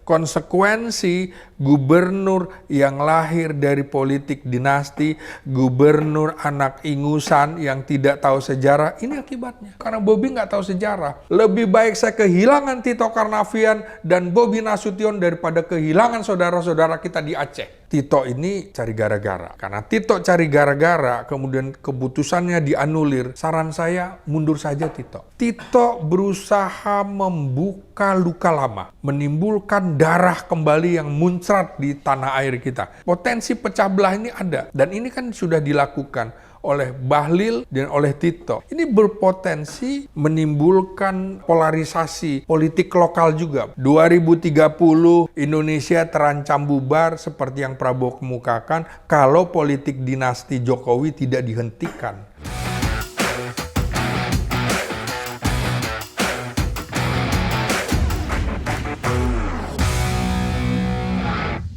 Konsekuensi gubernur yang lahir dari politik dinasti, gubernur anak ingusan yang tidak tahu sejarah, ini akibatnya. Karena Bobi nggak tahu sejarah. Lebih baik saya kehilangan Tito Karnavian dan Bobi Nasution daripada kehilangan saudara-saudara kita di Aceh. Tito ini cari gara-gara. Karena Tito cari gara-gara, kemudian keputusannya dianulir. Saran saya, mundur saja Tito. Tito berusaha membuka luka lama, menimbulkan darah kembali yang muncrat di tanah air kita. Potensi pecah belah ini ada, dan ini kan sudah dilakukan oleh Bahlil dan oleh Tito. Ini berpotensi menimbulkan polarisasi politik lokal juga. 2030 Indonesia terancam bubar seperti yang Prabowo kemukakan kalau politik dinasti Jokowi tidak dihentikan.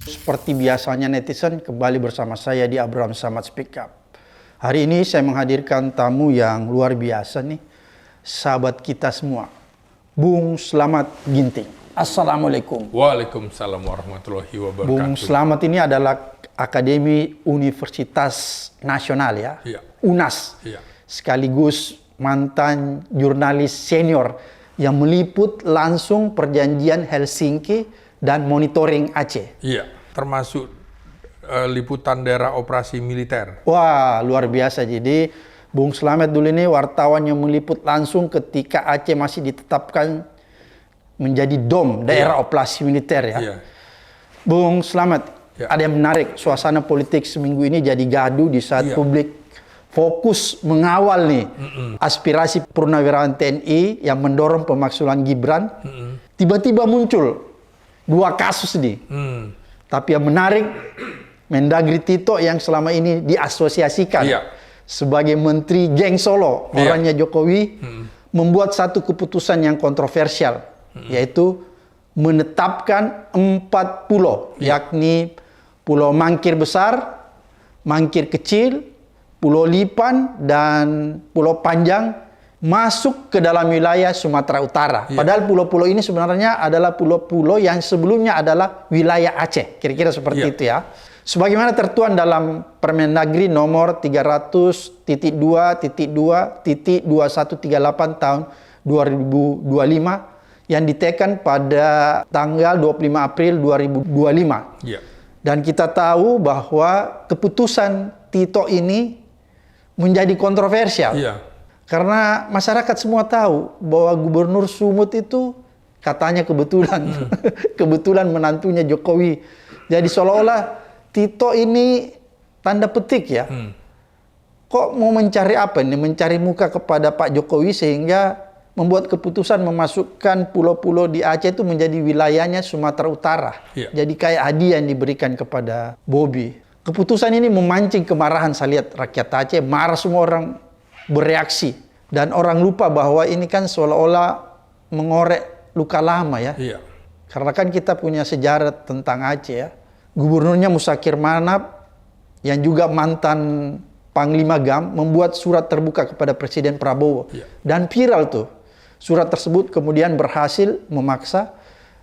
Seperti biasanya netizen, kembali bersama saya di Abraham Samad Speak Up. Hari ini saya menghadirkan tamu yang luar biasa nih, sahabat kita semua, Bung Slamet Ginting. Assalamualaikum. Waalaikumsalam warahmatullahi wabarakatuh. Bung Slamet ini adalah Akademi Universitas Nasional ya, UNAS, sekaligus mantan jurnalis senior yang meliput langsung perjanjian Helsinki dan monitoring Aceh. Iya, termasuk liputan daerah operasi militer. Wah, luar biasa. Jadi, Bung Slamet dulu ini wartawan yang meliput langsung ketika Aceh masih ditetapkan menjadi DOM, daerah operasi militer ya. Iya. Bung Slamet, ada yang menarik. Suasana politik seminggu ini jadi gaduh di saat publik fokus mengawal nih aspirasi purnawirawan TNI yang mendorong pemaksulan Gibran. Tiba-tiba muncul dua kasus nih. Tapi yang menarik, Mendagri Tito yang selama ini diasosiasikan sebagai Menteri Geng Solo, orangnya Jokowi, membuat satu keputusan yang kontroversial, yaitu menetapkan 4 pulau, yakni Pulau Mangkir Besar, Mangkir Kecil, Pulau Lipan, dan Pulau Panjang masuk ke dalam wilayah Sumatera Utara. Padahal pulau-pulau ini sebenarnya adalah pulau-pulau yang sebelumnya adalah wilayah Aceh. Kira-kira seperti itu ya. Sebagaimana tertuang dalam Permendagri nomor 300.2.2.2138 tahun 2025 yang ditekan pada tanggal 25 April 2025. Dan kita tahu bahwa keputusan Tito ini menjadi kontroversial. Karena masyarakat semua tahu bahwa Gubernur Sumut itu katanya kebetulan menantunya Jokowi. Jadi seolah-olah Tito ini tanda petik ya. Kok mau mencari apa ini? Mencari muka kepada Pak Jokowi sehingga membuat keputusan memasukkan pulau-pulau di Aceh itu menjadi wilayahnya Sumatera Utara. Jadi kayak hadiah yang diberikan kepada Bobi. Keputusan ini memancing kemarahan, saya lihat rakyat Aceh marah, semua orang bereaksi. Dan orang lupa bahwa ini kan seolah-olah mengorek luka lama ya. Karena kan kita punya sejarah tentang Aceh ya. Gubernurnya Musakir Manap yang juga mantan Panglima GAM membuat surat terbuka kepada Presiden Prabowo. Dan viral tuh. Surat tersebut kemudian berhasil memaksa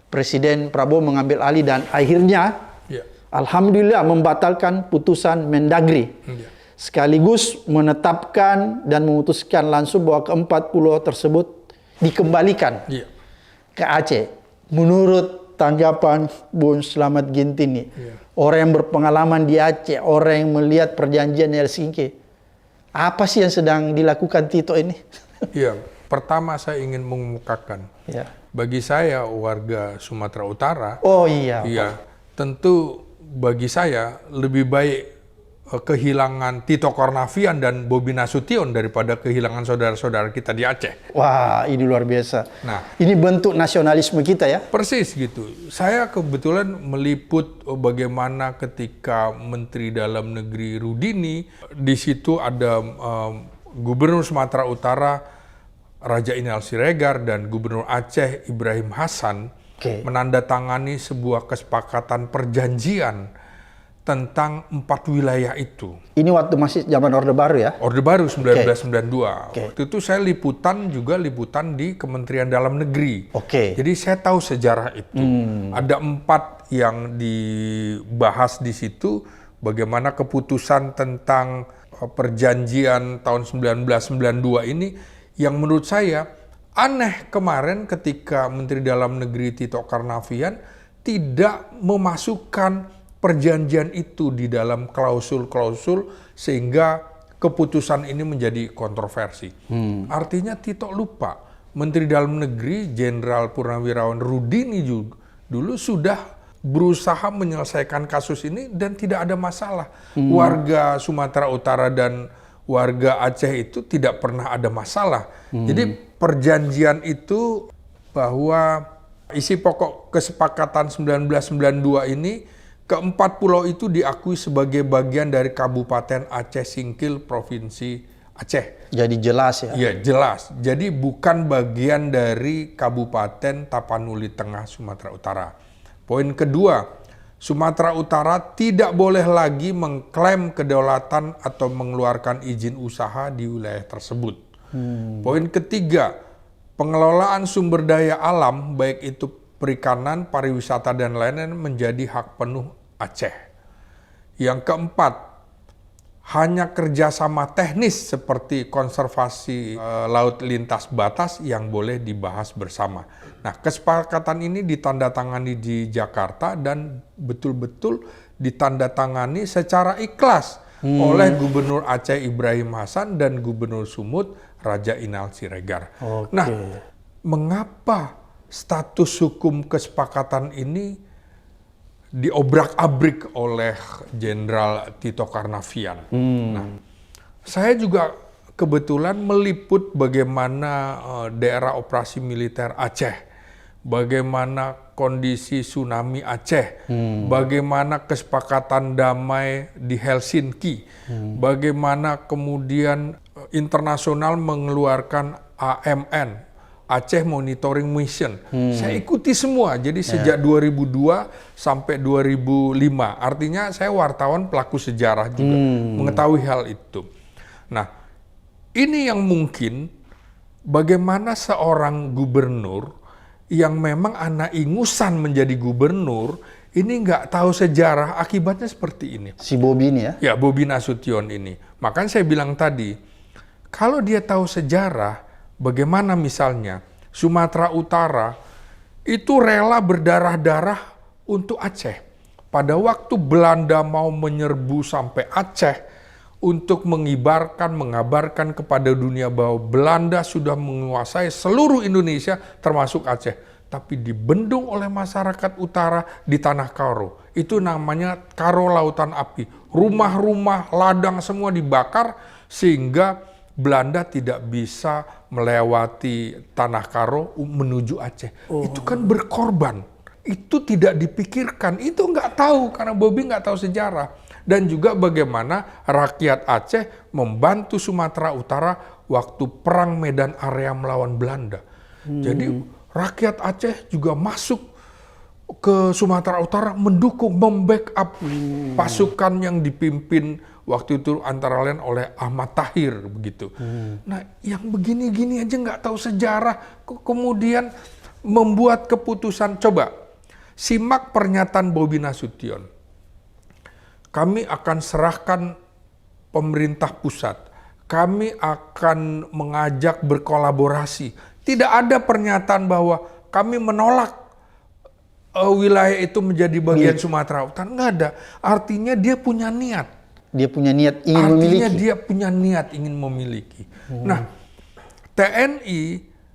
Presiden Prabowo mengambil alih dan akhirnya alhamdulillah membatalkan putusan Mendagri. Sekaligus menetapkan dan memutuskan langsung bahwa keempat pulau tersebut dikembalikan ke Aceh. Menurut tanggapan Bung Slamet Ginting nih, orang yang berpengalaman di Aceh, orang yang melihat perjanjian Helsinki, apa sih yang sedang dilakukan Tito ini? Pertama saya ingin mengemukakan, bagi saya warga Sumatera Utara, tentu bagi saya lebih baik kehilangan Tito Karnavian dan Bobi Nasution daripada kehilangan saudara-saudara kita di Aceh. Wah, ini luar biasa. Nah, ini bentuk nasionalisme kita ya? Persis gitu. Saya kebetulan meliput bagaimana ketika Menteri Dalam Negeri Rudini, di situ ada Gubernur Sumatera Utara Raja Inal Siregar dan Gubernur Aceh Ibrahim Hasan menandatangani sebuah kesepakatan perjanjian tentang 4 wilayah itu. Ini waktu masih zaman Orde Baru ya? Orde Baru 1992. Okay. Waktu itu saya liputan di Kementerian Dalam Negeri. Jadi saya tahu sejarah itu. Ada 4 yang dibahas di situ, bagaimana keputusan tentang perjanjian tahun 1992 ini yang menurut saya aneh kemarin ketika Menteri Dalam Negeri Tito Karnavian tidak memasukkan perjanjian itu di dalam klausul-klausul sehingga keputusan ini menjadi kontroversi. Artinya Tito lupa. Menteri Dalam Negeri Jenderal Purnawirawan Rudini juga dulu sudah berusaha menyelesaikan kasus ini dan tidak ada masalah. Warga Sumatera Utara dan warga Aceh itu tidak pernah ada masalah. Jadi perjanjian itu bahwa isi pokok kesepakatan 1992 ini keempat pulau itu diakui sebagai bagian dari Kabupaten Aceh Singkil, Provinsi Aceh. Jadi jelas ya? Iya, jelas. Jadi bukan bagian dari Kabupaten Tapanuli Tengah, Sumatera Utara. Poin kedua, Sumatera Utara tidak boleh lagi mengklaim kedaulatan atau mengeluarkan izin usaha di wilayah tersebut. Poin ketiga, pengelolaan sumber daya alam, baik itu perikanan, pariwisata, dan lain-lain menjadi hak penuh Aceh. Yang keempat, hanya kerjasama teknis seperti konservasi laut lintas batas yang boleh dibahas bersama. Nah, kesepakatan ini ditandatangani di Jakarta dan betul-betul ditandatangani secara ikhlas oleh Gubernur Aceh Ibrahim Hasan dan Gubernur Sumut Raja Inal Siregar. Nah, mengapa status hukum kesepakatan ini diobrak-abrik oleh Jenderal Tito Karnavian? Nah, saya juga kebetulan meliput bagaimana daerah operasi militer Aceh, bagaimana kondisi tsunami Aceh, bagaimana kesepakatan damai di Helsinki, bagaimana kemudian internasional mengeluarkan AMN, Aceh Monitoring Mission. Saya ikuti semua. Jadi sejak 2002 sampai 2005. Artinya saya wartawan pelaku sejarah juga. Mengetahui hal itu. Nah, ini yang mungkin bagaimana seorang gubernur yang memang anak ingusan menjadi gubernur, ini nggak tahu sejarah, akibatnya seperti ini. Si Bobi ini ya? Ya, Bobi Nasution ini. Makanya saya bilang tadi, kalau dia tahu sejarah, bagaimana misalnya Sumatera Utara itu rela berdarah-darah untuk Aceh. Pada waktu Belanda mau menyerbu sampai Aceh untuk mengabarkan kepada dunia bahwa Belanda sudah menguasai seluruh Indonesia termasuk Aceh. Tapi dibendung oleh masyarakat utara di Tanah Karo. Itu namanya Karo Lautan Api. Rumah-rumah, ladang semua dibakar sehingga Belanda tidak bisa melewati Tanah Karo menuju Aceh. Itu kan berkorban. Itu tidak dipikirkan. Itu nggak tahu karena Bobi nggak tahu sejarah. Dan juga bagaimana rakyat Aceh membantu Sumatera Utara waktu perang Medan Area melawan Belanda. Jadi rakyat Aceh juga masuk ke Sumatera Utara mendukung, membackup pasukan yang dipimpin waktu itu antara lain oleh Ahmad Tahir begitu. Nah, yang begini-gini aja nggak tahu sejarah, kemudian membuat keputusan. Coba simak pernyataan Bobi Nasution. Kami akan serahkan pemerintah pusat. Kami akan mengajak berkolaborasi. Tidak ada pernyataan bahwa kami menolak wilayah itu menjadi bagian Sumatera Utara. Nggak ada. Artinya dia punya niat. Dia punya niat ingin Artinya memiliki. Artinya dia punya niat ingin memiliki. Nah, TNI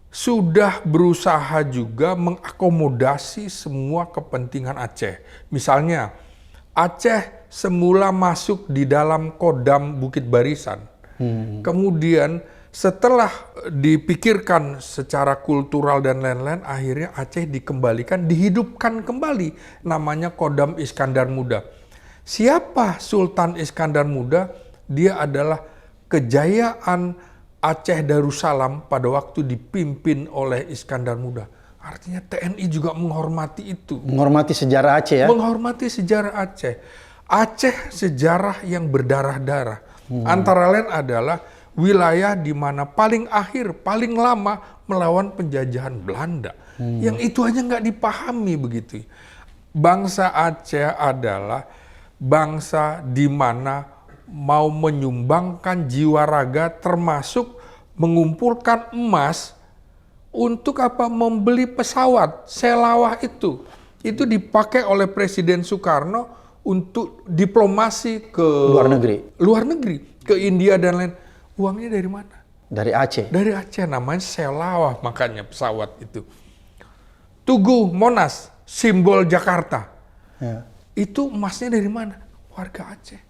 sudah berusaha juga mengakomodasi semua kepentingan Aceh. Misalnya, Aceh semula masuk di dalam Kodam Bukit Barisan. Kemudian setelah dipikirkan secara kultural dan lain-lain, akhirnya Aceh dikembalikan, dihidupkan kembali. Namanya Kodam Iskandar Muda. Siapa Sultan Iskandar Muda? Dia adalah kejayaan Aceh Darussalam pada waktu dipimpin oleh Iskandar Muda. Artinya TNI juga menghormati itu. Menghormati sejarah Aceh ya? Menghormati sejarah Aceh. Aceh sejarah yang berdarah-darah. Antara lain adalah wilayah di mana paling akhir, paling lama melawan penjajahan Belanda. Yang itu aja nggak dipahami begitu. Bangsa Aceh adalah bangsa di mana mau menyumbangkan jiwa raga termasuk mengumpulkan emas untuk apa? Membeli pesawat Selawah itu. Itu dipakai oleh Presiden Soekarno untuk diplomasi ke luar negeri, ke India dan lain. Uangnya dari mana? Dari Aceh. Dari Aceh, namanya Selawah makanya pesawat itu. Tugu Monas, simbol Jakarta. Ya. Itu emasnya dari mana? Warga Aceh.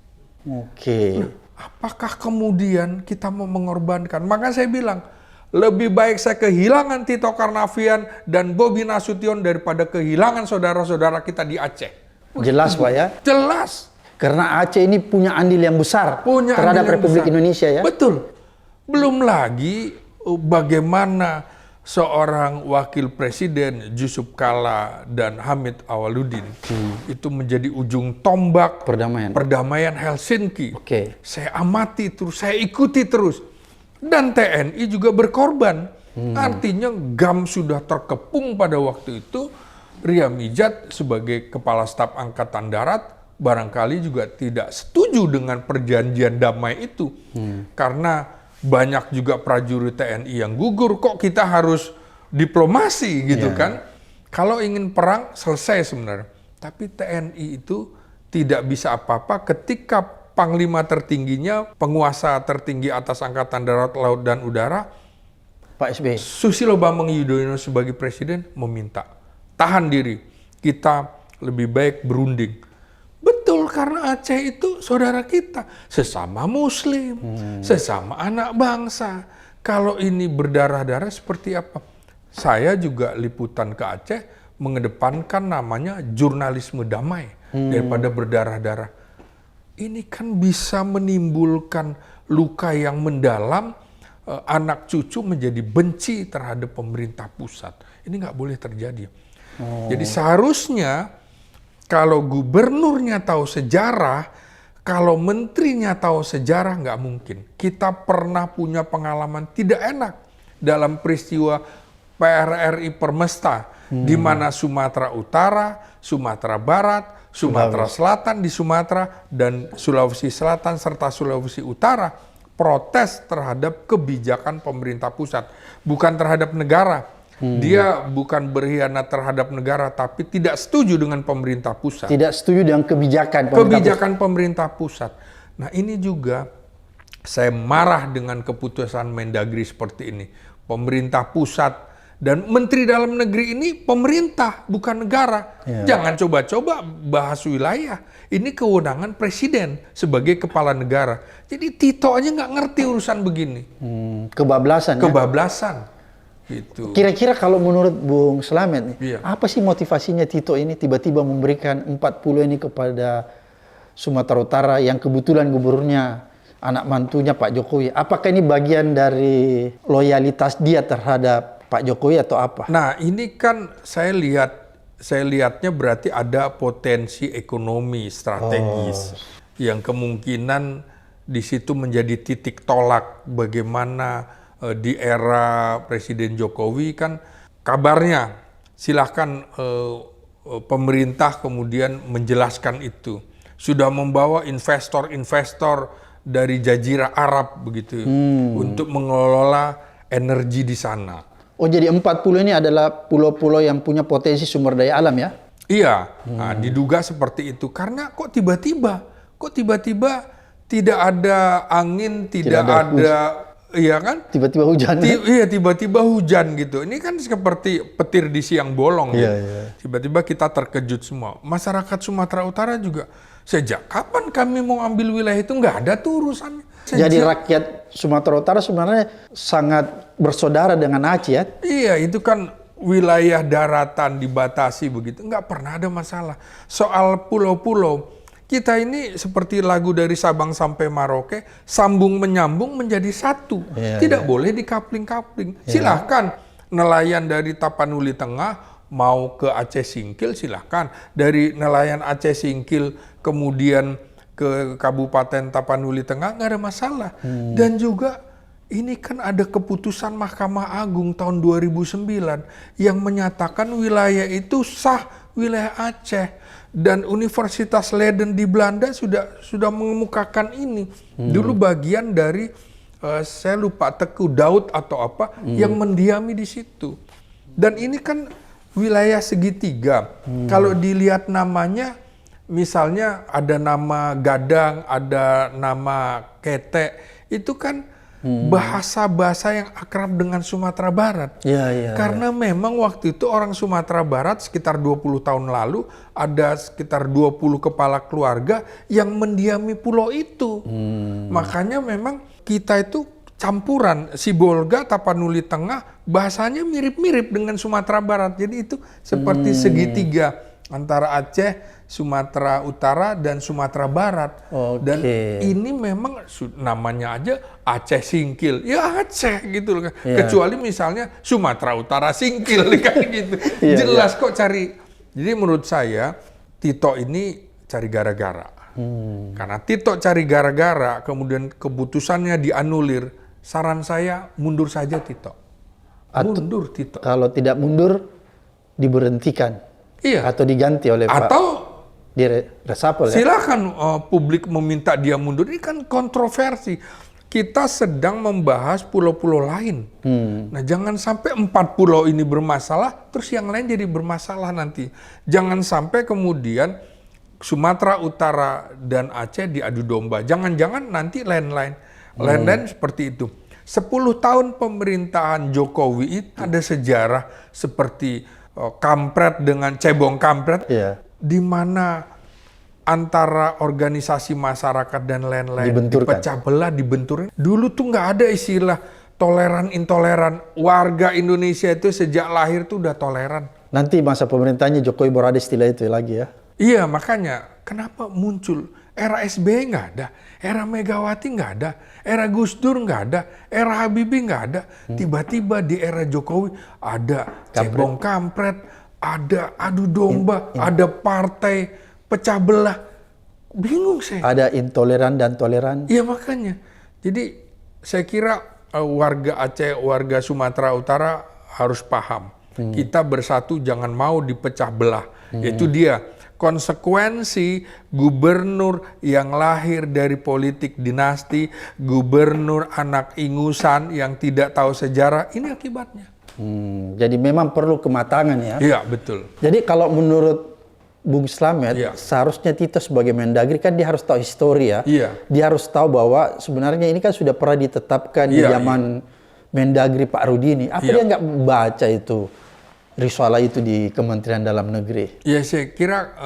Oke. Nah, apakah kemudian kita mau mengorbankan? Maka saya bilang, lebih baik saya kehilangan Tito Karnavian dan Bobi Nasution daripada kehilangan saudara-saudara kita di Aceh. Jelas Pak ya? Jelas. Karena Aceh ini punya andil yang besar terhadap Republik Indonesia ya? Betul. Belum lagi bagaimana seorang wakil presiden Yusuf Kala dan Hamid Awaludin itu menjadi ujung tombak perdamaian Helsinki. Saya amati terus, saya ikuti terus. Dan TNI juga berkorban. Artinya GAM sudah terkepung pada waktu itu. Ria Mijat sebagai Kepala Staf Angkatan Darat barangkali juga tidak setuju dengan perjanjian damai itu. Karena banyak juga prajurit TNI yang gugur, kok kita harus diplomasi gitu kan. Kalau ingin perang selesai sebenarnya. Tapi TNI itu tidak bisa apa-apa ketika Panglima tertingginya, penguasa tertinggi atas Angkatan Darat, Laut, dan Udara, Pak SBY, Susilo Bambang Yudhoyono sebagai presiden meminta, tahan diri, kita lebih baik berunding. Betul, karena Aceh itu saudara kita, sesama Muslim, sesama anak bangsa. Kalau ini berdarah-darah seperti apa? Saya juga liputan ke Aceh mengedepankan namanya jurnalisme damai daripada berdarah-darah. Ini kan bisa menimbulkan luka yang mendalam, anak cucu menjadi benci terhadap pemerintah pusat. Ini nggak boleh terjadi. Jadi seharusnya kalau gubernurnya tahu sejarah, kalau menterinya tahu sejarah, nggak mungkin. Kita pernah punya pengalaman tidak enak dalam peristiwa PRRI Permesta, di mana Sumatera Utara, Sumatera Barat, Sumatera Selatan di Sumatera, dan Sulawesi Selatan serta Sulawesi Utara protes terhadap kebijakan pemerintah pusat, bukan terhadap negara. Dia bukan berkhianat terhadap negara, tapi tidak setuju dengan pemerintah pusat. Tidak setuju dengan kebijakan pemerintah pusat. Nah, ini juga saya marah dengan keputusan Mendagri seperti ini. Pemerintah pusat dan Menteri Dalam Negeri ini pemerintah, bukan negara. Jangan coba-coba bahas wilayah. Ini kewenangan presiden sebagai kepala negara. Jadi Tito aja nggak ngerti urusan begini. Kebablasan. Gitu. Kira-kira kalau menurut Bung Slamet nih, apa sih motivasinya Tito ini tiba-tiba memberikan 40 ini kepada Sumatera Utara yang kebetulan gubernurnya anak mantunya Pak Jokowi? Apakah ini bagian dari loyalitas dia terhadap Pak Jokowi atau apa? Nah, ini kan saya lihatnya berarti ada potensi ekonomi strategis yang kemungkinan di situ menjadi titik tolak bagaimana di era Presiden Jokowi kan kabarnya silahkan pemerintah kemudian menjelaskan itu sudah membawa investor-investor dari Jazirah Arab begitu untuk mengelola energi di sana. Oh, jadi 40 ini adalah pulau-pulau yang punya potensi sumber daya alam ya? Iya, nah, diduga seperti itu karena kok tiba-tiba tidak ada angin, tidak ada iya kan? Tiba-tiba hujan. Iya, tiba-tiba hujan gitu. Ini kan seperti petir di siang bolong gitu. Tiba-tiba kita terkejut semua. Masyarakat Sumatera Utara juga, sejak kapan kami mau ambil wilayah itu? Nggak ada tuh urusannya. Jadi rakyat Sumatera Utara sebenarnya sangat bersaudara dengan Aceh ya? Iya, itu kan wilayah daratan dibatasi begitu. Nggak pernah ada masalah. Soal pulau-pulau, kita ini seperti lagu dari Sabang sampai Merauke, sambung menyambung menjadi satu. Tidak boleh dikapling-kapling. Silahkan nelayan dari Tapanuli Tengah mau ke Aceh Singkil silahkan. Dari nelayan Aceh Singkil kemudian ke Kabupaten Tapanuli Tengah nggak ada masalah. Dan juga ini kan ada keputusan Mahkamah Agung tahun 2009 yang menyatakan wilayah itu sah wilayah Aceh. Dan Universitas Leiden di Belanda sudah mengemukakan ini. Dulu bagian dari saya lupa Teku Daud atau apa yang mendiami di situ. Dan ini kan wilayah segitiga. Kalau dilihat namanya, misalnya ada nama Gadang, ada nama Ketek, itu kan bahasa-bahasa yang akrab dengan Sumatera Barat. Karena memang waktu itu orang Sumatera Barat sekitar 20 tahun lalu ada sekitar 20 kepala keluarga yang mendiami pulau itu. Makanya memang kita itu campuran Sibolga, Tapanuli Tengah, bahasanya mirip-mirip dengan Sumatera Barat. Jadi itu seperti segitiga antara Aceh, Sumatera Utara dan Sumatera Barat. Dan ini memang namanya aja Aceh Singkil. Ya Aceh gitu loh. Kecuali misalnya Sumatera Utara Singkil kan gitu. Jelas kok cari. Jadi menurut saya Tito ini cari gara-gara. Karena Tito cari gara-gara kemudian keputusannya dianulir. Saran saya mundur saja Tito. Mundur Tito. Kalau tidak mundur diberhentikan. Atau diganti oleh Pak. Atau di resapel ya? Silakan publik meminta dia mundur. Ini kan kontroversi. Kita sedang membahas pulau-pulau lain. Nah, jangan sampai 4 pulau ini bermasalah, terus yang lain jadi bermasalah nanti. Jangan sampai kemudian Sumatera Utara dan Aceh diadu domba. Jangan-jangan nanti lain-lain seperti itu. 10 tahun pemerintahan Jokowi itu ada sejarah seperti kampret dengan cebong kampret. Di mana antara organisasi masyarakat dan lain-lain dipecah belah, dibenturin. Dulu tuh nggak ada istilah toleran intoleran. Warga Indonesia itu sejak lahir tuh udah toleran. Nanti masa pemerintahnya Jokowi baru ada istilah itu lagi ya? Iya, makanya kenapa muncul era SBY nggak ada, era Megawati nggak ada, era Gus Dur nggak ada, era Habibie nggak ada. Tiba-tiba di era Jokowi ada cebong kampret, ada adu domba, ada partai pecah belah. Bingung saya. Ada intoleran dan toleran. Iya makanya. Jadi saya kira warga Aceh, warga Sumatera Utara harus paham. Kita bersatu jangan mau dipecah belah. Itu dia konsekuensi gubernur yang lahir dari politik dinasti, gubernur anak ingusan yang tidak tahu sejarah, ini akibatnya. Jadi memang perlu kematangan ya? Iya, betul. Jadi kalau menurut Bung Slamet, seharusnya Tito sebagai Mendagri kan dia harus tahu histori ya? Dia harus tahu bahwa sebenarnya ini kan sudah pernah ditetapkan di zaman Mendagri Pak Rudini. Apa dia nggak baca itu, risalah itu di Kementerian Dalam Negeri? Ya saya kira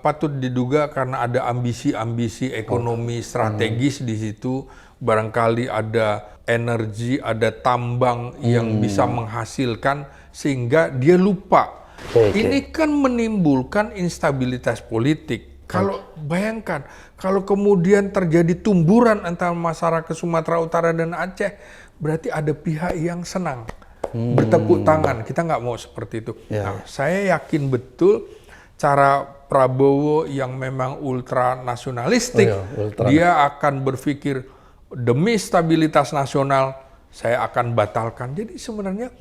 patut diduga karena ada ambisi-ambisi ekonomi strategis di situ. Barangkali ada energi, ada tambang yang bisa menghasilkan sehingga dia lupa. Ini kan menimbulkan instabilitas politik. Kalau bayangkan, kalau kemudian terjadi tumburan antara masyarakat Sumatera Utara dan Aceh, berarti ada pihak yang senang bertepuk tangan. Kita nggak mau seperti itu. Nah, saya yakin betul cara Prabowo yang memang ultra nasionalistik, dia akan berpikir demi stabilitas nasional, saya akan batalkan. Jadi sebenarnya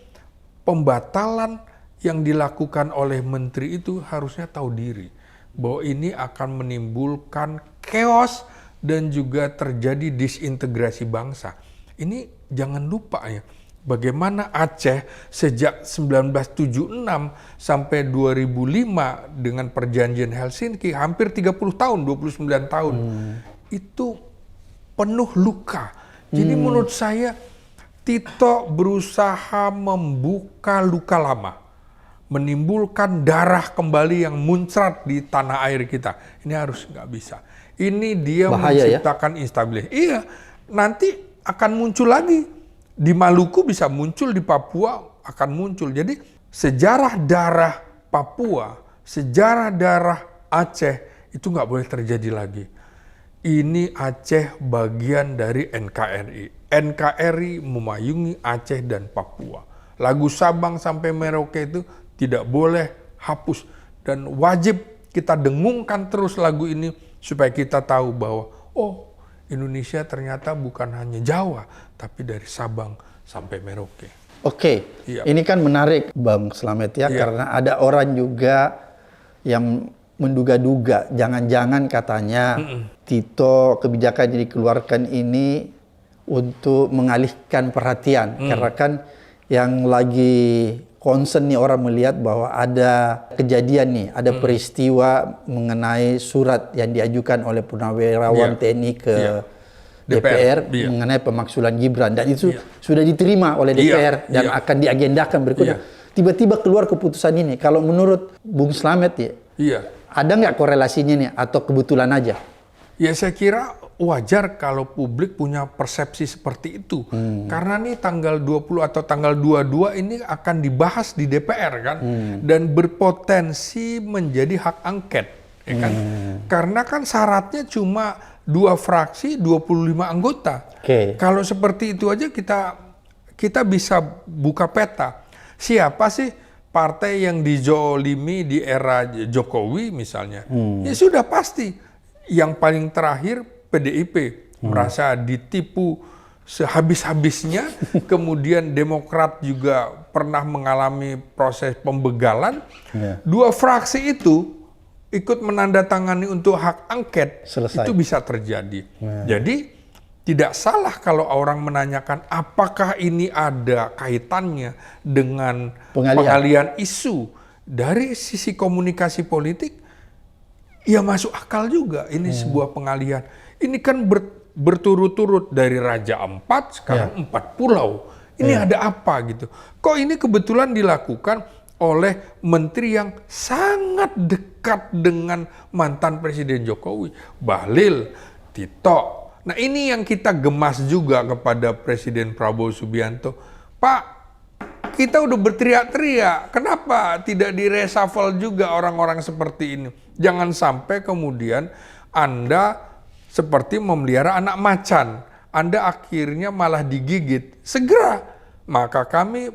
pembatalan yang dilakukan oleh menteri itu harusnya tahu diri. Bahwa ini akan menimbulkan chaos dan juga terjadi disintegrasi bangsa. Ini jangan lupa ya, bagaimana Aceh sejak 1976 sampai 2005 dengan perjanjian Helsinki, hampir 30 tahun, 29 tahun, itu penuh luka. Jadi menurut saya Tito berusaha membuka luka lama, menimbulkan darah kembali yang muncrat di tanah air kita. Ini harus nggak bisa. Ini dia bahaya, menciptakan instabilitas. Iya, nanti akan muncul lagi. Di Maluku bisa muncul, di Papua akan muncul. Jadi sejarah darah Papua, sejarah darah Aceh itu nggak boleh terjadi lagi. Ini Aceh bagian dari NKRI. NKRI memayungi Aceh dan Papua. Lagu Sabang sampai Merauke itu tidak boleh hapus. Dan wajib kita dengungkan terus lagu ini supaya kita tahu bahwa oh, Indonesia ternyata bukan hanya Jawa, tapi dari Sabang sampai Merauke. Oke, Iya. ini kan menarik Bang Slamet ya, Iya. karena ada orang juga yang menduga-duga, jangan-jangan katanya Tito kebijakan yang dikeluarkan ini untuk mengalihkan perhatian. Karena kan yang lagi concern nih orang melihat bahwa ada kejadian nih, ada peristiwa mengenai surat yang diajukan oleh purnawirawan TNI ke DPR mengenai pemaksulan Gibran, dan itu sudah diterima oleh DPR dan akan diagendakan berikutnya. Tiba-tiba keluar keputusan ini. Kalau menurut Bung Slamet ya, ada nggak korelasinya nih atau kebetulan aja? Ya saya kira wajar kalau publik punya persepsi seperti itu. Karena nih tanggal 20 atau tanggal 22 ini akan dibahas di DPR kan. Dan berpotensi menjadi hak angket. Ya kan? Karena kan syaratnya cuma 2 fraksi, 25 anggota. Kalau seperti itu aja kita bisa buka peta. Siapa sih partai yang dijolimi di era Jokowi misalnya? Ya sudah pasti. Yang paling terakhir PDIP merasa ditipu sehabis-habisnya. Kemudian Demokrat juga pernah mengalami proses pembegalan. 2 fraksi itu ikut menandatangani untuk hak angket. Itu bisa terjadi. Jadi tidak salah kalau orang menanyakan apakah ini ada kaitannya dengan pengalihan isu. Dari sisi komunikasi politik, ya masuk akal juga ini sebuah pengalihan. Ini kan berturut-turut dari Raja Ampat, sekarang 4 pulau. Ini ada apa gitu. Kok ini kebetulan dilakukan oleh menteri yang sangat dekat dengan mantan Presiden Jokowi, Bahlil, Tito. Nah ini yang kita gemas juga kepada Presiden Prabowo Subianto. Pak, kita udah berteriak-teriak, kenapa tidak direshuffle juga orang-orang seperti ini? Jangan sampai kemudian Anda seperti memelihara anak macan. Anda akhirnya malah digigit. Segera, maka kami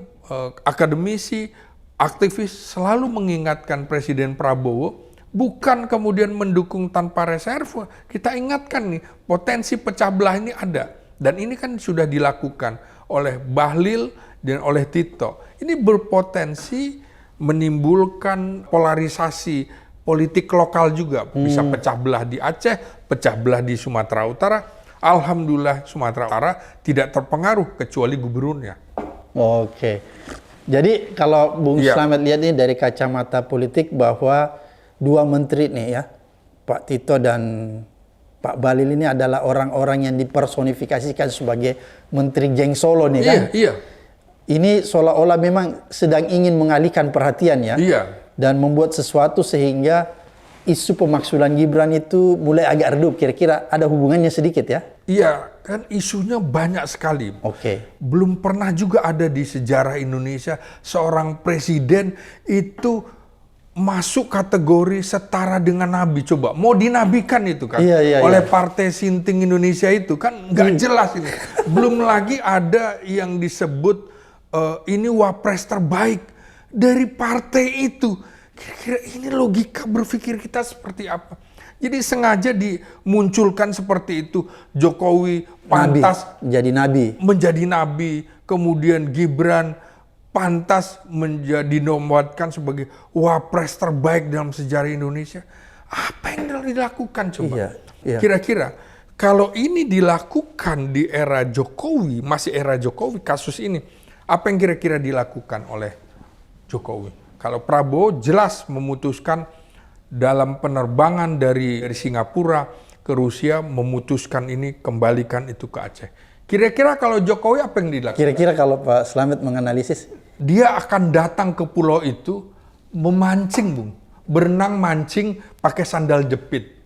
akademisi, aktivis selalu mengingatkan Presiden Prabowo, bukan kemudian mendukung tanpa reserve. Kita ingatkan nih, potensi pecah belah ini ada. Dan ini kan sudah dilakukan oleh Bahlil dan oleh Tito. Ini berpotensi menimbulkan polarisasi politik lokal juga. Bisa pecah belah di Aceh, pecah belah di Sumatera Utara. Alhamdulillah Sumatera Utara tidak terpengaruh kecuali gubernurnya. Oke. Jadi kalau Bung Slamet lihat nih dari kacamata politik bahwa 2 menteri nih ya, Pak Tito dan Pak Bahlil ini adalah orang-orang yang dipersonifikasikan sebagai Menteri Geng Solo nih kan? Iya. Ini seolah-olah memang sedang ingin mengalihkan perhatian ya? Dan membuat sesuatu sehingga isu pemaksulan Gibran itu mulai agak redup. Kira-kira ada hubungannya sedikit ya? Iya, kan isunya banyak sekali. Belum pernah juga ada di sejarah Indonesia seorang presiden itu masuk kategori setara dengan nabi. Coba mau dinabikan itu kan oleh Partai Sinting Indonesia itu kan nggak jelas ini. Belum lagi ada yang disebut ini wapres terbaik dari partai itu. Kira-kira ini logika berpikir kita seperti apa? Jadi sengaja dimunculkan seperti itu. Jokowi pantas menjadi nabi, kemudian Gibran pantas dinobatkan sebagai wapres terbaik dalam sejarah Indonesia. Apa yang dilakukan coba? Kira-kira kalau ini dilakukan di era Jokowi, masih era Jokowi kasus ini, apa yang kira-kira dilakukan oleh Jokowi? Kalau Prabowo jelas memutuskan dalam penerbangan dari Singapura ke Rusia, memutuskan ini kembalikan itu ke Aceh. Kira-kira kalau Jokowi apa yang dilakukan? Kira-kira kalau Pak Slamet menganalisis? Dia akan datang ke pulau itu memancing, Bung. Berenang mancing pakai sandal jepit.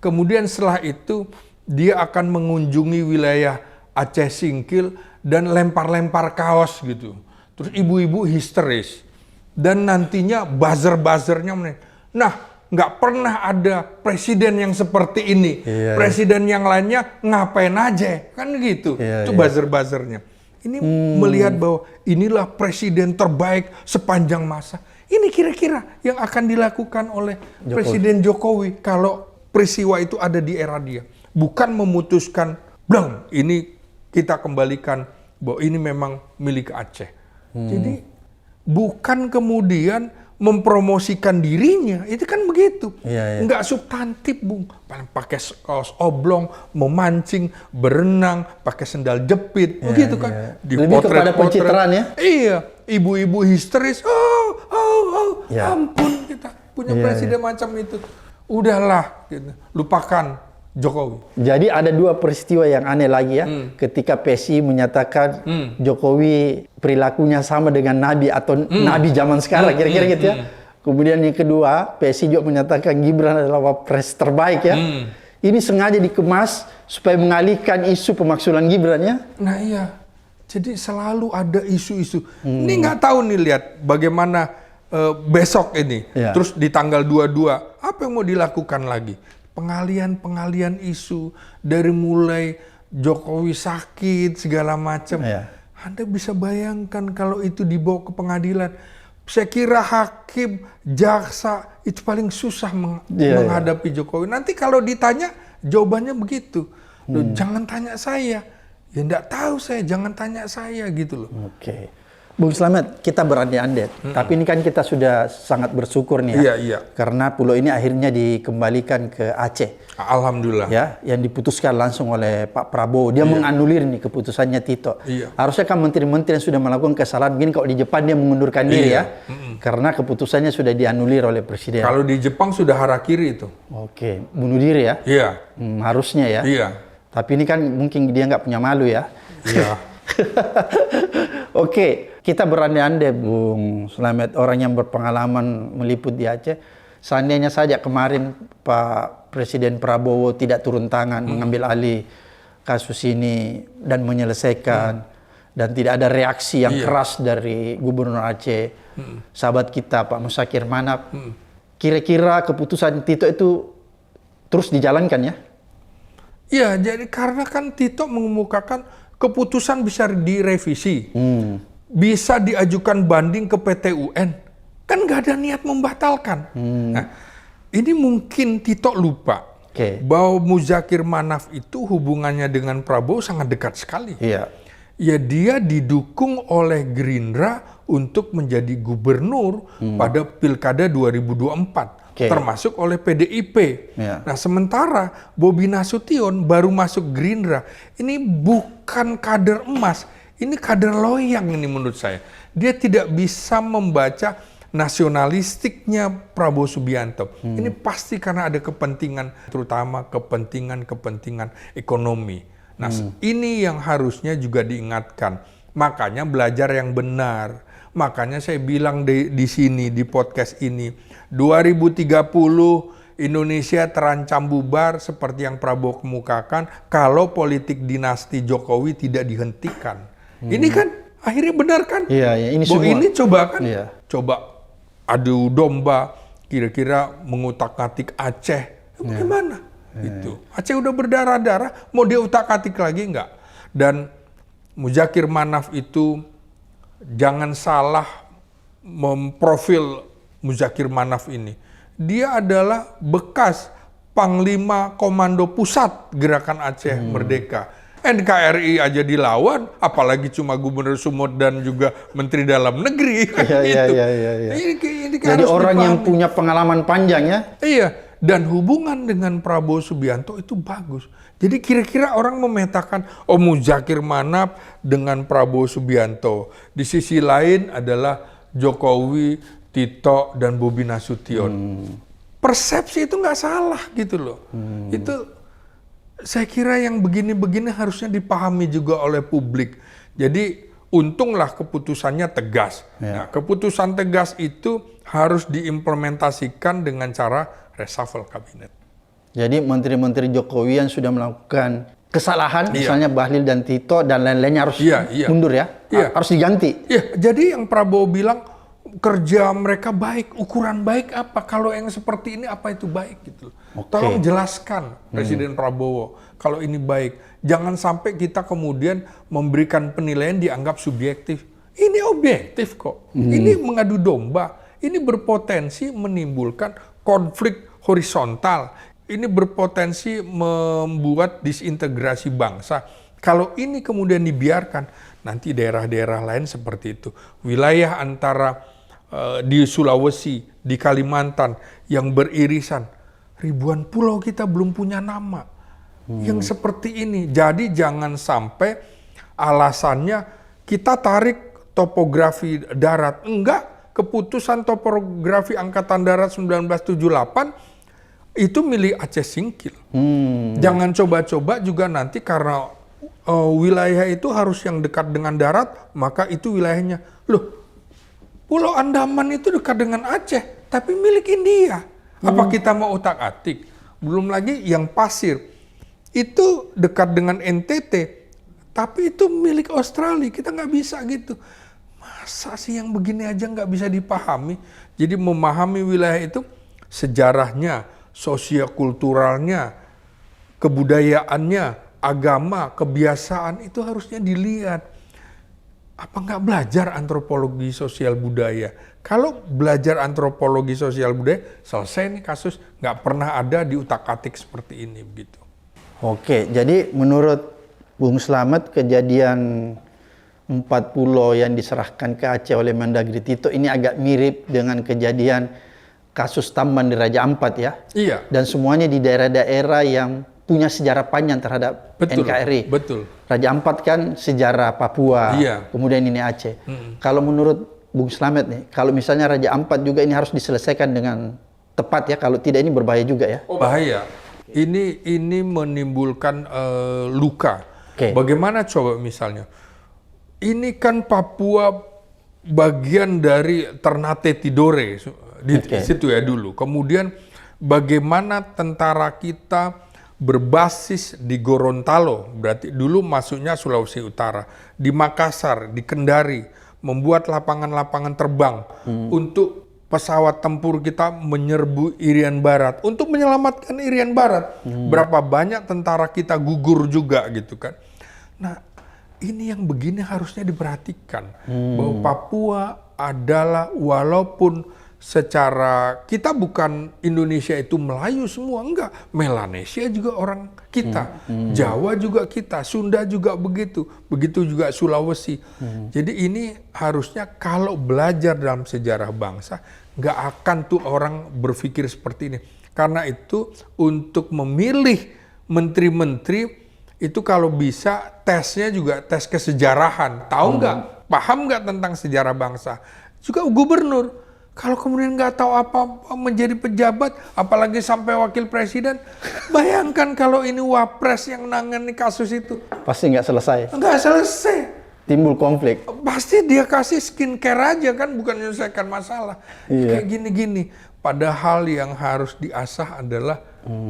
Kemudian setelah itu dia akan mengunjungi wilayah Aceh Singkil dan lempar-lempar kaos gitu. Terus ibu-ibu histeris. Dan nantinya buzzer-buzzernya nah, nggak pernah ada presiden yang seperti ini. Presiden yang lainnya ngapain aja, kan gitu. Itu buzzer-buzzernya. Ini melihat bahwa inilah presiden terbaik sepanjang masa. Ini kira-kira yang akan dilakukan oleh Presiden Jokowi kalau peristiwa itu ada di era dia. Bukan memutuskan, blang, ini kita kembalikan bahwa ini memang milik Aceh. Jadi bukan kemudian mempromosikan dirinya, itu kan begitu. Nggak substantif, Bung. Pakai kaos oblong, memancing, berenang, pakai sendal jepit, begitu kan. Lebih kepada pencitraan ya? Iya, ibu-ibu histeris, ampun kita punya presiden macam itu. Udahlah, gitu. Lupakan Jokowi. Jadi ada dua peristiwa yang aneh lagi ya, ketika PSI menyatakan Jokowi perilakunya sama dengan Nabi atau Nabi zaman sekarang, kira-kira gitu ya. Kemudian yang kedua, PSI juga menyatakan Gibran adalah wapres terbaik ya. Ini sengaja dikemas supaya mengalihkan isu pemaksulan Gibran ya. Nah iya, jadi selalu ada isu-isu. Ini nggak tahu nih, lihat bagaimana besok ini. Terus di tanggal 22, apa yang mau dilakukan lagi? Pengalian isu dari mulai Jokowi sakit segala macam. Anda bisa bayangkan kalau itu dibawa ke pengadilan. Saya kira hakim, jaksa itu paling susah menghadapi Jokowi. Nanti kalau ditanya jawabannya begitu. Loh, jangan tanya saya. Ya enggak tahu saya, jangan tanya saya gitu loh. Bung Slamet, kita berandai-andai, tapi ini kan kita sudah sangat bersyukur nih ya, karena pulau ini akhirnya dikembalikan ke Aceh. Alhamdulillah. Ya, yang diputuskan langsung oleh Pak Prabowo, dia menganulir nih keputusannya Tito. Harusnya kan menteri-menteri yang sudah melakukan kesalahan begini, kalau di Jepang dia mengundurkan diri ya, karena keputusannya sudah dianulir oleh presiden. Kalau di Jepang sudah harakiri itu. Bunuh diri ya? Harusnya ya. Tapi ini kan mungkin dia nggak punya malu ya. Kita berandai-andai Bung Slamet, orang yang berpengalaman meliput di Aceh, seandainya saja kemarin Pak Presiden Prabowo tidak turun tangan mengambil alih kasus ini dan menyelesaikan, dan tidak ada reaksi yang keras dari Gubernur Aceh, sahabat kita Pak Musyakir Manap, kira-kira keputusan Tito itu terus dijalankan ya? Iya, jadi karena kan Tito mengemukakan keputusan bisa direvisi. Bisa diajukan banding ke PT UN. Kan nggak ada niat membatalkan. Nah, ini mungkin Tito lupa bahwa Muzakir Manaf itu hubungannya dengan Prabowo sangat dekat sekali. Ya dia didukung oleh Gerindra untuk menjadi gubernur pada Pilkada 2024. Termasuk oleh PDIP. Nah sementara Bobi Nasution baru masuk Gerindra. Ini bukan kader emas. Ini kader loyang ini menurut saya. Dia tidak bisa membaca nasionalistiknya Prabowo Subianto. Ini pasti karena ada kepentingan, terutama kepentingan ekonomi. Nah, ini yang harusnya juga diingatkan. Makanya belajar yang benar. Makanya saya bilang di sini, di podcast ini, 2030 Indonesia terancam bubar seperti yang Prabowo kemukakan kalau politik dinasti Jokowi tidak dihentikan. Ini kan akhirnya benar kan? Ini bahwa semua. ini coba kan? Coba adu domba, kira-kira mengutak-atik Aceh. Bagaimana? Itu. Aceh udah berdarah-darah, mau dia utak-atik lagi enggak? Dan Muzakir Manaf itu jangan salah memprofil Muzakir Manaf ini. Dia adalah bekas Panglima Komando Pusat Gerakan Aceh Merdeka. NKRI aja dilawan, apalagi cuma Gubernur Sumut dan juga Menteri Dalam Negeri. Ini jadi orang yang punya pengalaman panjang ya? Iya, dan hubungan dengan Prabowo Subianto itu bagus. Jadi kira-kira orang memetakan, oh Muzakir Manaf dengan Prabowo Subianto. Di sisi lain adalah Jokowi, Tito, dan Bobi Nasution. Persepsi itu nggak salah gitu loh. Itu saya kira yang begini-begini harusnya dipahami juga oleh publik. Jadi untunglah keputusannya tegas. Nah, keputusan tegas itu harus diimplementasikan dengan cara reshuffle kabinet. Jadi menteri-menteri Jokowi yang sudah melakukan kesalahan, misalnya Bahlil dan Tito dan lain-lainnya harus mundur ya? Harus diganti. Jadi yang Prabowo bilang kerja mereka baik. Ukuran baik apa? Kalau yang seperti ini apa itu baik gitu. Tolong jelaskan Presiden Prabowo kalau ini baik. Jangan sampai kita kemudian memberikan penilaian dianggap subjektif. Ini objektif kok. Ini mengadu domba. Ini berpotensi menimbulkan konflik horizontal. Ini berpotensi membuat disintegrasi bangsa. Kalau ini kemudian dibiarkan, nanti daerah-daerah lain seperti itu. Wilayah antara di Sulawesi, di Kalimantan yang beririsan. Ribuan pulau kita belum punya nama. Yang seperti ini. Jadi jangan sampai alasannya kita tarik topografi darat. Enggak, keputusan topografi Angkatan Darat 1978 itu milik Aceh Singkil. Jangan coba-coba juga nanti karena wilayah itu harus yang dekat dengan darat, maka itu wilayahnya. Loh, Pulau Andaman itu dekat dengan Aceh, tapi milik India. Apa kita mau utak-atik? Belum lagi yang pasir. Itu dekat dengan NTT, tapi itu milik Australia. Kita nggak bisa gitu. Masa sih yang begini aja nggak bisa dipahami? Jadi memahami wilayah itu, sejarahnya, sosiokulturalnya, kebudayaannya, agama, kebiasaan itu harusnya dilihat. Apa nggak belajar antropologi sosial budaya? Kalau belajar antropologi sosial budaya, selesai nih kasus. Nggak pernah ada di utak-atik seperti ini begitu. Oke, jadi menurut Bung Slamet, kejadian 4 pulau yang diserahkan ke Aceh oleh Mendagri Tito ini agak mirip dengan kejadian kasus Tamban di Raja Ampat ya. Iya. Dan semuanya di daerah-daerah yang punya sejarah panjang terhadap NKRI. Betul. Raja Ampat kan sejarah Papua, kemudian ini Aceh. Kalau menurut Bung Slamet nih, kalau misalnya Raja Ampat juga ini harus diselesaikan dengan tepat ya, kalau tidak ini berbahaya juga ya. Oh, bahaya. Ini menimbulkan luka. Bagaimana coba misalnya? Ini kan Papua bagian dari Ternate Tidore di situ ya dulu. Kemudian bagaimana tentara kita berbasis di Gorontalo, berarti dulu masuknya Sulawesi Utara, di Makassar, di Kendari, membuat lapangan-lapangan terbang untuk pesawat tempur kita menyerbu Irian Barat, untuk menyelamatkan Irian Barat. Berapa banyak tentara kita gugur juga gitu kan. Nah, ini yang begini harusnya diperhatikan, bahwa Papua adalah walaupun secara kita bukan Indonesia itu Melayu semua, enggak. Melanesia juga orang kita, Jawa juga kita, Sunda juga begitu, begitu juga Sulawesi. Jadi ini harusnya kalau belajar dalam sejarah bangsa, nggak akan tuh orang berpikir seperti ini. Karena itu untuk memilih menteri-menteri itu kalau bisa tesnya juga tes kesejarahan, tahu nggak, paham nggak tentang sejarah bangsa. Juga gubernur. Kalau kemudian nggak tahu apa menjadi pejabat, apalagi sampai wakil presiden, bayangkan kalau ini wapres yang nangani kasus itu. Pasti nggak selesai. Nggak selesai. Timbul konflik. Pasti dia kasih skincare aja kan, bukan menyelesaikan masalah. Kayak gini-gini. Padahal yang harus diasah adalah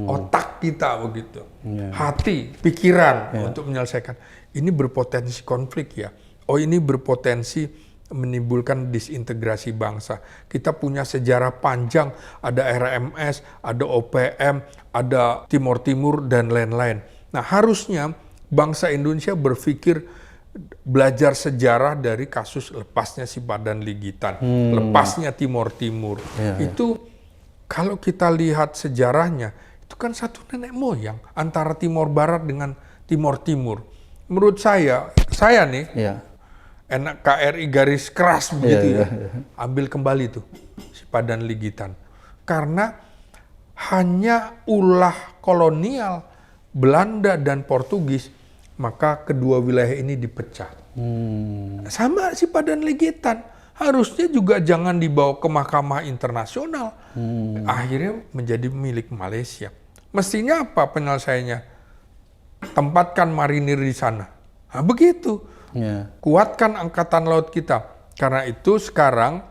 otak kita begitu. Hati, pikiran untuk menyelesaikan. Ini berpotensi konflik ya. Oh, ini berpotensi menimbulkan disintegrasi bangsa. Kita punya sejarah panjang, ada RMS, ada OPM, ada Timor Timur, dan lain-lain. Nah, harusnya bangsa Indonesia berpikir belajar sejarah dari kasus lepasnya Sipadan Ligitan, lepasnya Timor Timur. Itu kalau kita lihat sejarahnya, itu kan satu nenek moyang antara Timor Barat dengan Timor Timur. Menurut saya nih, enak KRI garis keras begitu ambil kembali tuh Sipadan Ligitan. Karena hanya ulah kolonial Belanda dan Portugis, maka kedua wilayah ini dipecah. Sama Sipadan Ligitan, harusnya juga jangan dibawa ke mahkamah internasional. Akhirnya menjadi milik Malaysia. Mestinya apa penyelesaiannya? Tempatkan marinir di sana. Nah, begitu. Kuatkan angkatan laut kita. Karena itu sekarang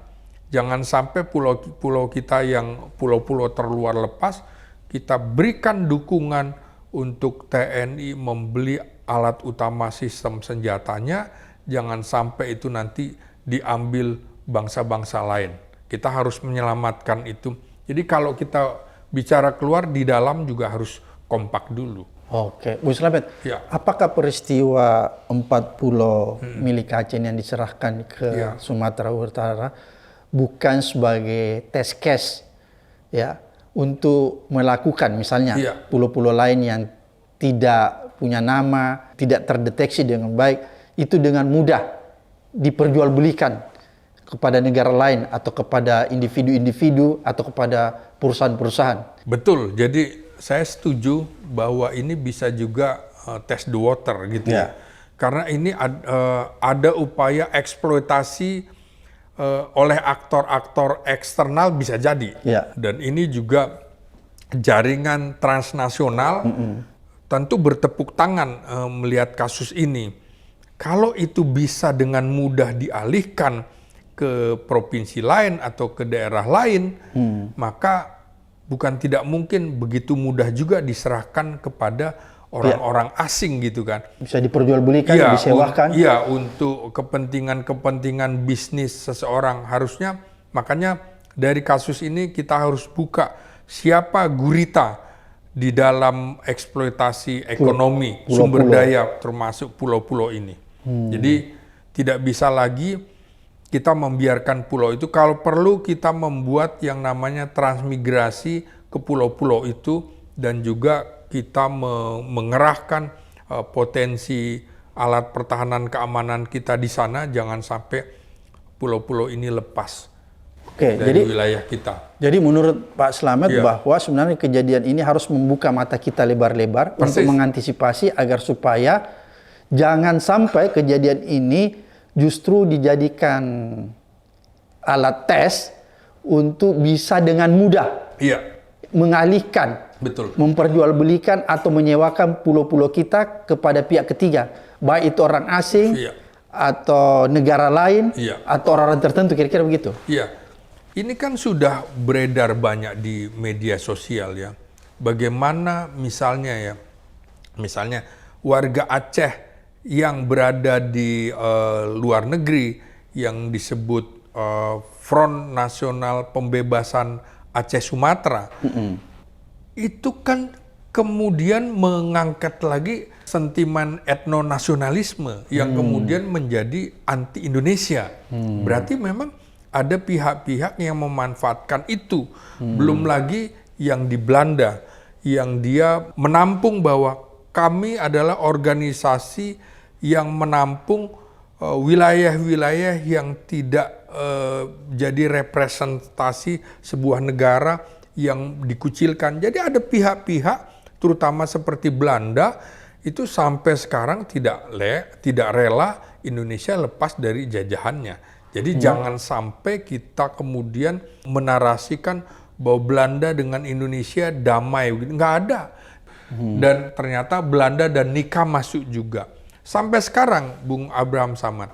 jangan sampai pulau-pulau kita yang pulau-pulau terluar lepas, kita berikan dukungan untuk TNI membeli alat utama sistem senjatanya. Jangan sampai itu nanti diambil bangsa-bangsa lain. Kita harus menyelamatkan itu. Jadi kalau kita bicara keluar, di dalam juga harus kompak dulu. Oke, Bu Slamet, Ya. apakah peristiwa 4 pulau milik Aceh yang diserahkan ke Sumatera Utara bukan sebagai test case ya untuk melakukan misalnya pulau-pulau lain yang tidak punya nama, tidak terdeteksi dengan baik, itu dengan mudah diperjualbelikan kepada negara lain atau kepada individu-individu atau kepada perusahaan-perusahaan? Betul, jadi saya setuju bahwa ini bisa juga test the water gitu ya. Karena ini ada upaya eksploitasi oleh aktor-aktor eksternal bisa jadi. Dan ini juga jaringan transnasional tentu bertepuk tangan melihat kasus ini. Kalau itu bisa dengan mudah dialihkan ke provinsi lain atau ke daerah lain, maka bukan tidak mungkin begitu mudah juga diserahkan kepada orang-orang asing gitu kan. Bisa diperjualbelikan, disewakan. Iya, untuk kepentingan-kepentingan bisnis seseorang. Harusnya, makanya dari kasus ini kita harus buka siapa gurita di dalam eksploitasi ekonomi, sumber daya termasuk pulau-pulau ini. Jadi tidak bisa lagi kita membiarkan pulau itu. Kalau perlu kita membuat yang namanya transmigrasi ke pulau-pulau itu, dan juga kita mengerahkan potensi alat pertahanan keamanan kita di sana, jangan sampai pulau-pulau ini lepas dari wilayah kita. Jadi menurut Pak Slamet bahwa sebenarnya kejadian ini harus membuka mata kita lebar-lebar untuk mengantisipasi agar supaya jangan sampai kejadian ini justru dijadikan alat tes untuk bisa dengan mudah mengalihkan, memperjualbelikan atau menyewakan pulau-pulau kita kepada pihak ketiga, baik itu orang asing atau negara lain atau orang tertentu, kira-kira begitu. Iya, ini kan sudah beredar banyak di media sosial ya. Bagaimana misalnya warga Aceh yang berada di luar negeri yang disebut Front Nasional Pembebasan Aceh Sumatera, itu kan kemudian mengangkat lagi sentimen etnonasionalisme yang kemudian menjadi anti Indonesia. Berarti memang ada pihak-pihak yang memanfaatkan itu. Belum lagi yang di Belanda, yang dia menampung bahwa kami adalah organisasi yang menampung wilayah-wilayah yang tidak jadi representasi sebuah negara yang dikucilkan. Jadi ada pihak-pihak, terutama seperti Belanda, itu sampai sekarang tidak rela Indonesia lepas dari jajahannya. Jadi jangan sampai kita kemudian menarasikan bahwa Belanda dengan Indonesia damai, nggak ada. Dan ternyata Belanda dan Nika masuk juga. Sampai sekarang, Bung Abraham Samad,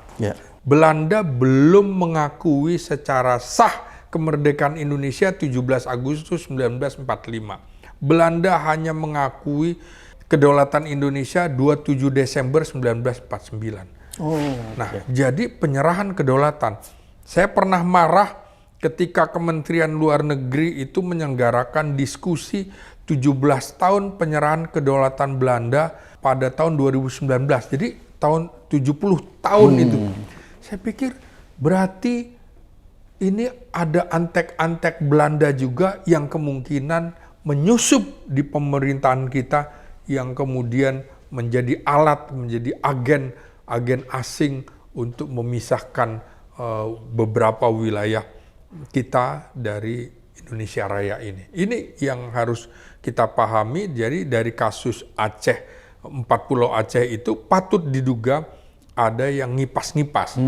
Belanda belum mengakui secara sah kemerdekaan Indonesia 17 Agustus 1945. Belanda hanya mengakui kedaulatan Indonesia 27 Desember 1949. Jadi penyerahan kedaulatan. Saya pernah marah ketika Kementerian Luar Negeri itu menyelenggarakan diskusi 17 tahun penyerahan kedaulatan Belanda pada tahun 2019. Jadi tahun 70 tahun itu. Saya pikir berarti ini ada antek-antek Belanda juga yang kemungkinan menyusup di pemerintahan kita, yang kemudian menjadi alat, menjadi agen asing untuk memisahkan beberapa wilayah kita dari Indonesia Raya ini. Ini yang harus kita pahami. Jadi dari kasus Aceh, 4 pulau Aceh itu patut diduga ada yang ngipas-ngipas.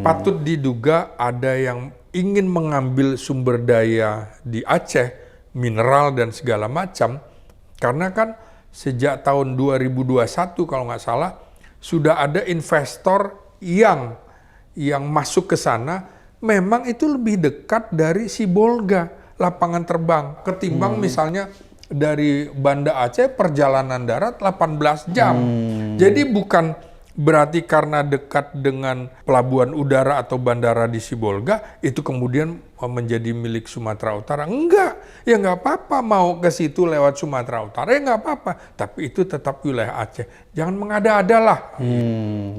Patut diduga ada yang ingin mengambil sumber daya di Aceh, mineral dan segala macam. Karena kan sejak tahun 2021 kalau nggak salah, sudah ada investor yang masuk ke sana, memang itu lebih dekat dari Sibolga, lapangan terbang, ketimbang misalnya dari Banda Aceh perjalanan darat 18 jam. Jadi bukan Berarti karena dekat dengan pelabuhan udara atau bandara di Sibolga, itu kemudian menjadi milik Sumatera Utara. Enggak, ya nggak apa-apa mau ke situ lewat Sumatera Utara, ya nggak apa-apa. Tapi itu tetap wilayah Aceh. Jangan mengada-ada lah.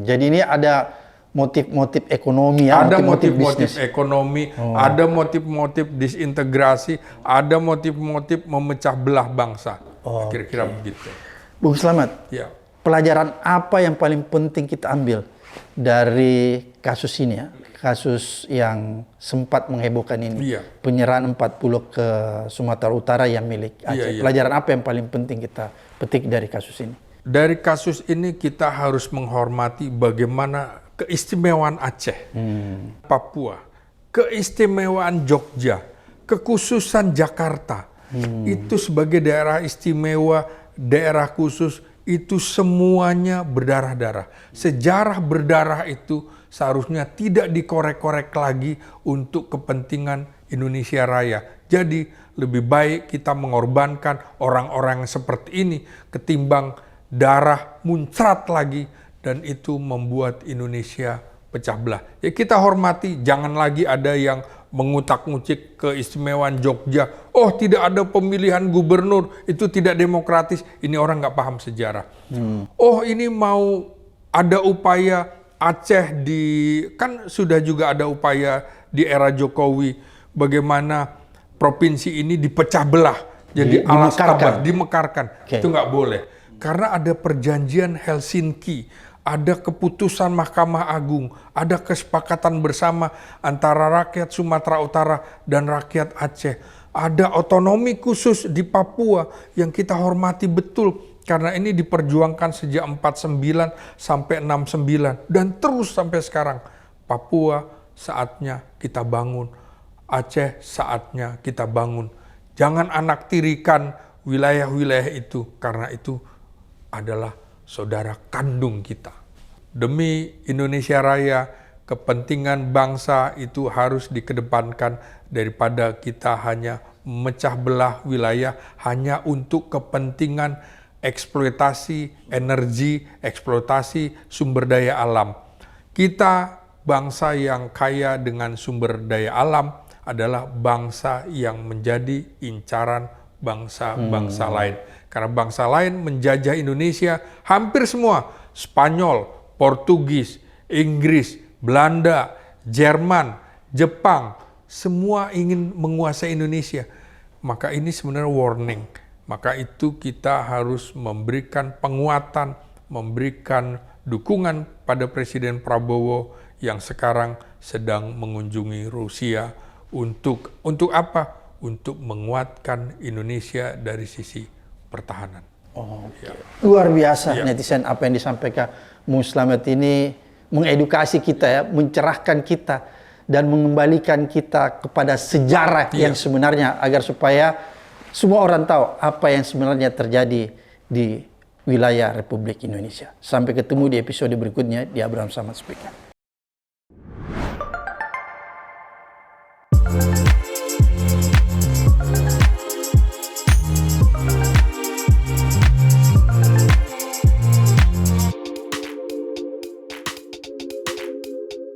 Jadi ini ada motif-motif ekonomi ya? Ada motif-motif ekonomi, ada motif-motif disintegrasi, ada motif-motif memecah belah bangsa. Kira-kira begitu. Bung Slamet, ya. Pelajaran apa yang paling penting kita ambil dari kasus ini ya? Kasus yang sempat menghebohkan ini. Iya. Penyerahan 40 ke Sumatera Utara yang milik Aceh. Pelajaran apa yang paling penting kita petik dari kasus ini? Dari kasus ini kita harus menghormati bagaimana keistimewaan Aceh, Papua, keistimewaan Jogja, kekhususan Jakarta. Itu sebagai daerah istimewa, daerah khusus, itu semuanya berdarah-darah. Sejarah berdarah itu seharusnya tidak dikorek-korek lagi untuk kepentingan Indonesia Raya. Jadi lebih baik kita mengorbankan orang-orang seperti ini ketimbang darah muncrat lagi dan itu membuat Indonesia pecah belah. Ya kita hormati, jangan lagi ada yang mengutak-ngucik keistimewaan Jogja. Oh, tidak ada pemilihan gubernur, itu tidak demokratis. Ini orang nggak paham sejarah. Oh, ini mau ada upaya Aceh kan sudah juga ada upaya di era Jokowi bagaimana provinsi ini dipecah belah jadi alas kabar, dimekarkan. Itu nggak boleh. Karena ada perjanjian Helsinki, ada keputusan Mahkamah Agung, ada kesepakatan bersama antara rakyat Sumatera Utara dan rakyat Aceh. Ada otonomi khusus di Papua yang kita hormati betul. Karena ini diperjuangkan sejak 49 sampai 69 dan terus sampai sekarang. Papua saatnya kita bangun, Aceh saatnya kita bangun. Jangan anak tirikan wilayah-wilayah itu karena itu adalah saudara kandung kita. Demi Indonesia Raya, kepentingan bangsa itu harus dikedepankan daripada kita hanya memecah belah wilayah hanya untuk kepentingan eksploitasi energi, eksploitasi sumber daya alam. Kita bangsa yang kaya dengan sumber daya alam adalah bangsa yang menjadi incaran bangsa-bangsa lain. Karena bangsa lain menjajah Indonesia hampir semua. Spanyol, Portugis, Inggris, Belanda, Jerman, Jepang, semua ingin menguasai Indonesia. Maka ini sebenarnya warning. Maka itu kita harus memberikan penguatan, memberikan dukungan pada Presiden Prabowo yang sekarang sedang mengunjungi Rusia untuk apa? Untuk menguatkan Indonesia dari sisi pertahanan. Luar biasa netizen apa yang disampaikan Bung Slamet ini mengedukasi kita ya, mencerahkan kita dan mengembalikan kita kepada sejarah yang sebenarnya agar supaya semua orang tahu apa yang sebenarnya terjadi di wilayah Republik Indonesia. Sampai ketemu di episode berikutnya di Abraham Samad Speaker.